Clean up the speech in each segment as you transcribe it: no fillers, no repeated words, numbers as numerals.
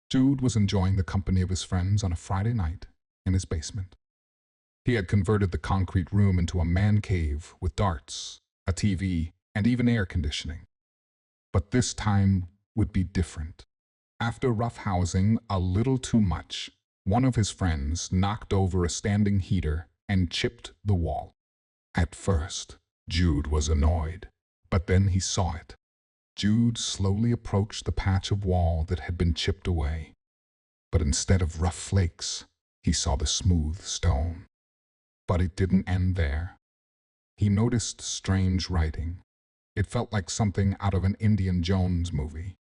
Jude was enjoying the company of his friends on a Friday night in his basement. He had converted the concrete room into a man cave with darts, a TV, and even air conditioning. But this time would be different. After roughhousing a little too much, one of his friends knocked over a standing heater and chipped the wall. At first, Jude was annoyed, but then he saw it. Jude slowly approached the patch of wall that had been chipped away. But instead of rough flakes, he saw the smooth stone. But it didn't end there. He noticed strange writing. It felt like something out of an Indiana Jones movie.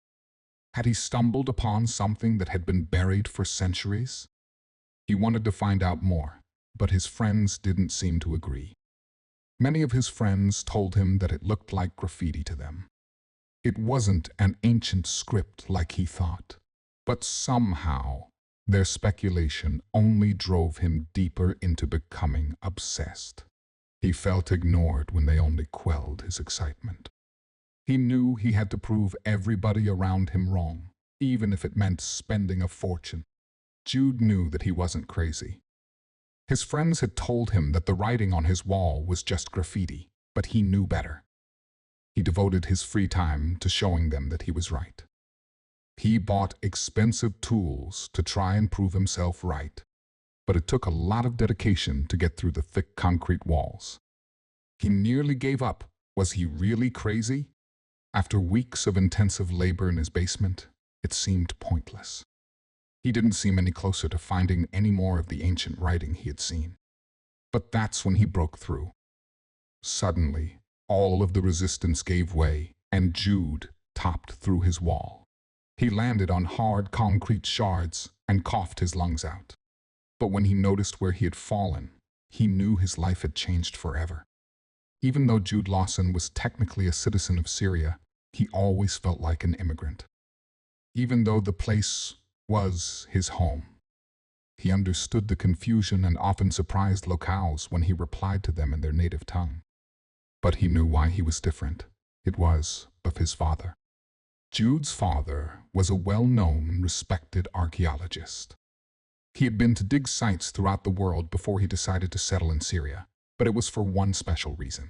Had he stumbled upon something that had been buried for centuries? He wanted to find out more, but his friends didn't seem to agree. Many of his friends told him that it looked like graffiti to them. It wasn't an ancient script like he thought, but somehow their speculation only drove him deeper into becoming obsessed. He felt ignored when they only quelled his excitement. He knew he had to prove everybody around him wrong, even if it meant spending a fortune. Jude knew that he wasn't crazy. His friends had told him that the writing on his wall was just graffiti, but he knew better. He devoted his free time to showing them that he was right. He bought expensive tools to try and prove himself right, but it took a lot of dedication to get through the thick concrete walls. He nearly gave up. Was he really crazy? After weeks of intensive labor in his basement, it seemed pointless. He didn't seem any closer to finding any more of the ancient writing he had seen. But that's when he broke through. Suddenly, all of the resistance gave way, and Jude topped through his wall. He landed on hard concrete shards and coughed his lungs out. But when he noticed where he had fallen, he knew his life had changed forever. Even though Jude Lawson was technically a citizen of Syria, he always felt like an immigrant. Even though the place was his home, he understood the confusion and often surprised locals when he replied to them in their native tongue. But he knew why he was different. It was of his father. Jude's father was a well-known, respected archaeologist. He had been to dig sites throughout the world before he decided to settle in Syria, but it was for one special reason.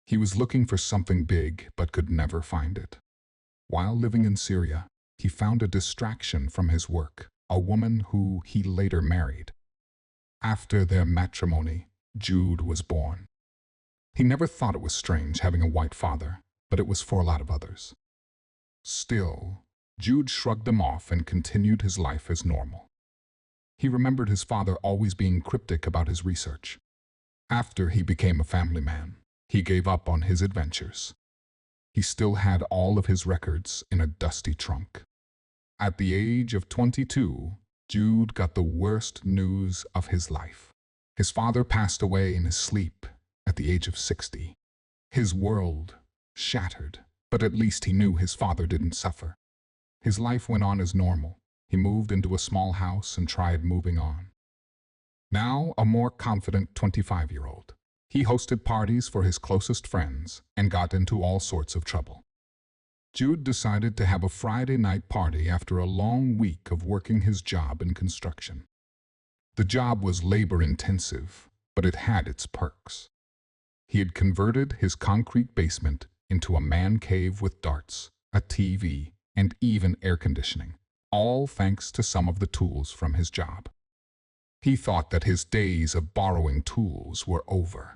He was looking for something big but could never find it. While living in Syria, he found a distraction from his work, a woman who he later married. After their matrimony, Jude was born. He never thought it was strange having a white father, but it was for a lot of others. Still, Jude shrugged them off and continued his life as normal. He remembered his father always being cryptic about his research. After he became a family man, he gave up on his adventures. He still had all of his records in a dusty trunk. At the age of 22, Jude got the worst news of his life. His father passed away in his sleep at the age of 60. His world shattered, but at least he knew his father didn't suffer. His life went on as normal. He moved into a small house and tried moving on. Now a more confident 25-year-old. He hosted parties for his closest friends and got into all sorts of trouble. Jude decided to have a Friday night party after a long week of working his job in construction. The job was labor-intensive, but it had its perks. He had converted his concrete basement into a man cave with darts, a TV, and even air conditioning, all thanks to some of the tools from his job. He thought that his days of borrowing tools were over,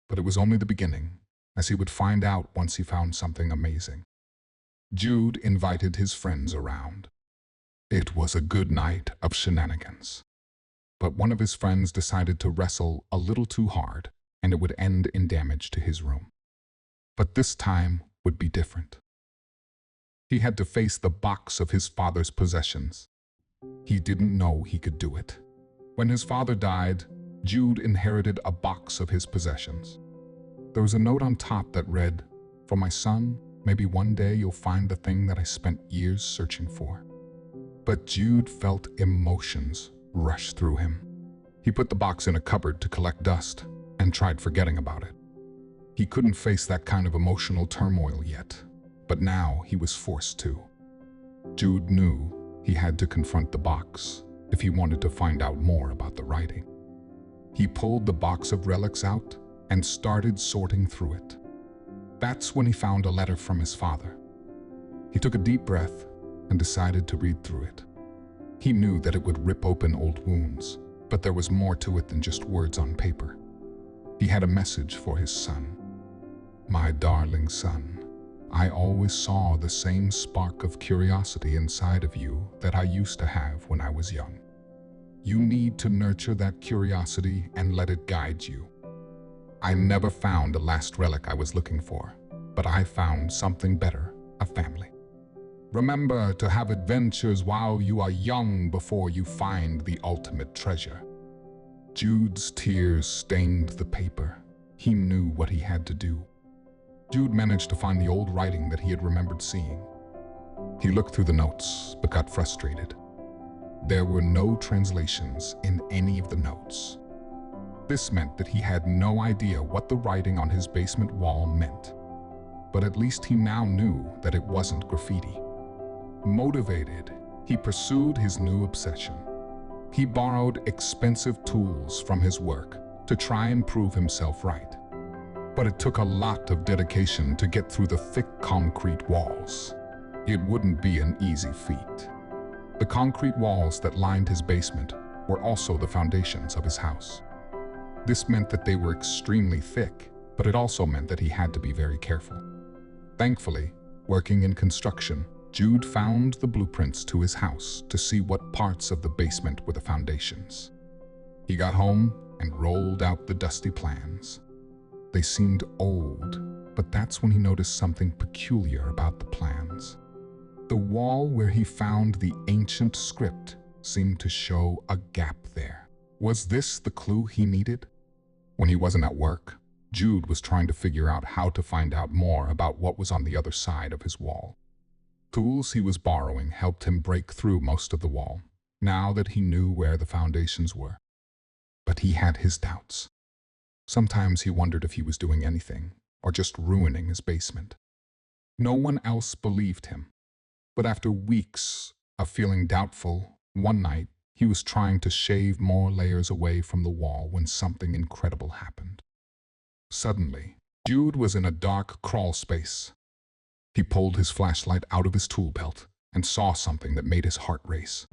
but it was only the beginning, as he would find out once he found something amazing. Jude invited his friends around. It was a good night of shenanigans. But one of his friends decided to wrestle a little too hard, and it would end in damage to his room. But this time would be different. He had to face the box of his father's possessions. He didn't know he could do it. When his father died, Jude inherited a box of his possessions. There was a note on top that read, "For my son, maybe one day you'll find the thing that I spent years searching for." But Jude felt emotions rush through him. He put the box in a cupboard to collect dust and tried forgetting about it. He couldn't face that kind of emotional turmoil yet, but now he was forced to. Jude knew He had to confront the box if he wanted to find out more about the writing. He pulled the box of relics out and started sorting through it. That's when he found a letter from his father. He took a deep breath and decided to read through it. He knew that it would rip open old wounds, but there was more to it than just words on paper. He had a message for his son. "My darling son, I always saw the same spark of curiosity inside of you that I used to have when I was young. You need to nurture that curiosity and let it guide you. I never found the last relic I was looking for, but I found something better, a family. Remember to have adventures while you are young before you find the ultimate treasure." Jude's tears stained the paper. He knew what he had to do. Jude managed to find the old writing that he had remembered seeing. He looked through the notes, but got frustrated. There were no translations in any of the notes. This meant that he had no idea what the writing on his basement wall meant. But at least he now knew that it wasn't graffiti. Motivated, he pursued his new obsession. He borrowed expensive tools from his work to try and prove himself right. But it took a lot of dedication to get through the thick concrete walls. It wouldn't be an easy feat. The concrete walls that lined his basement were also the foundations of his house. This meant that they were extremely thick, but it also meant that he had to be very careful. Thankfully, working in construction, Jude found the blueprints to his house to see what parts of the basement were the foundations. He got home and rolled out the dusty plans. They seemed old, but that's when he noticed something peculiar about the plans. The wall where he found the ancient script seemed to show a gap there. Was this the clue he needed? When he wasn't at work, Jude was trying to figure out how to find out more about what was on the other side of his wall. Tools he was borrowing helped him break through most of the wall, now that he knew where the foundations were. But he had his doubts. Sometimes he wondered if he was doing anything, or just ruining his basement. No one else believed him. But after weeks of feeling doubtful, one night he was trying to shave more layers away from the wall when something incredible happened. Suddenly, Jude was in a dark crawl space. He pulled his flashlight out of his tool belt and saw something that made his heart race.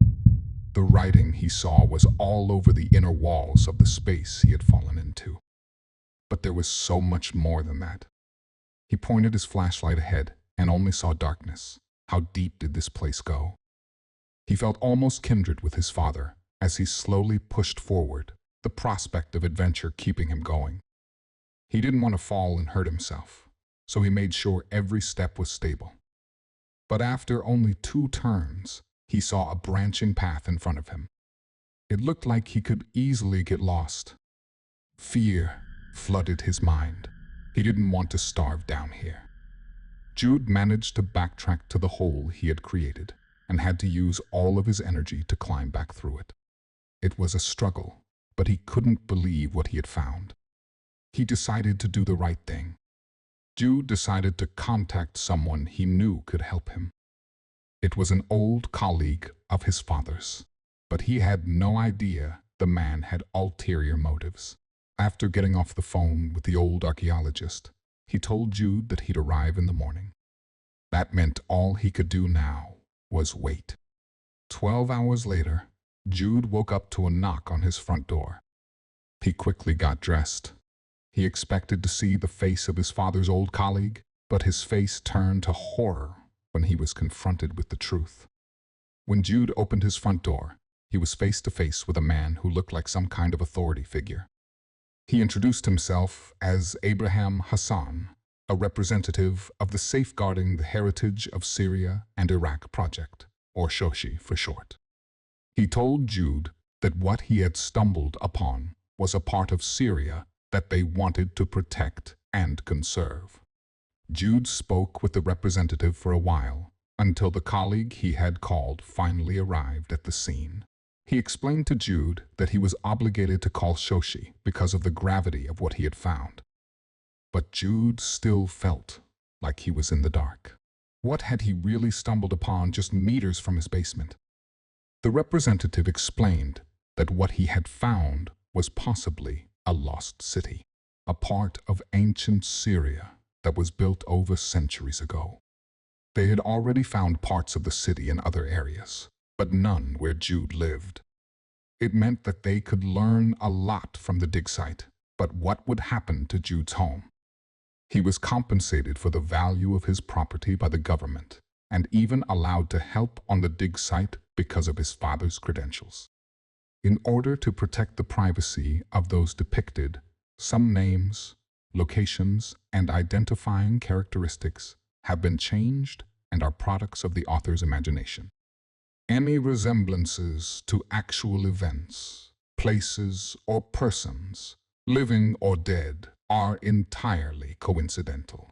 The writing he saw was all over the inner walls of the space he had fallen into. But there was so much more than that. He pointed his flashlight ahead and only saw darkness. How deep did this place go? He felt almost kindred with his father as he slowly pushed forward, the prospect of adventure keeping him going. He didn't want to fall and hurt himself, so he made sure every step was stable. But after only 2 turns, he saw a branching path in front of him. It looked like he could easily get lost. Fear flooded his mind. He didn't want to starve down here. Jude managed to backtrack to the hole he had created and had to use all of his energy to climb back through it. It was a struggle, but he couldn't believe what he had found. He decided to do the right thing. Jude decided to contact someone he knew could help him. It was an old colleague of his father's, but he had no idea the man had ulterior motives. After getting off the phone with the old archaeologist, he told Jude that he'd arrive in the morning. That meant all he could do now was wait. 12 hours later, Jude woke up to a knock on his front door. He quickly got dressed. He expected to see the face of his father's old colleague, but his face turned to horror when he was confronted with the truth. When Jude opened his front door, he was face to face with a man who looked like some kind of authority figure. He introduced himself as Abraham Hassan, a representative of the Safeguarding the Heritage of Syria and Iraq project, or SHOSI for short. He told Jude that what he had stumbled upon was a part of Syria that they wanted to protect and conserve. Jude spoke with the representative for a while, until the colleague he had called finally arrived at the scene. He explained to Jude that he was obligated to call SHOSI because of the gravity of what he had found. But Jude still felt like he was in the dark. What had he really stumbled upon just meters from his basement? The representative explained that what he had found was possibly a lost city, a part of ancient Syria that was built over centuries ago. They had already found parts of the city in other areas, but none where Jude lived. It meant that they could learn a lot from the dig site, but what would happen to Jude's home? He was compensated for the value of his property by the government, and even allowed to help on the dig site because of his father's credentials. In order to protect the privacy of those depicted, some names, locations, and identifying characteristics have been changed and are products of the author's imagination. Any resemblances to actual events, places, or persons, living or dead, are entirely coincidental.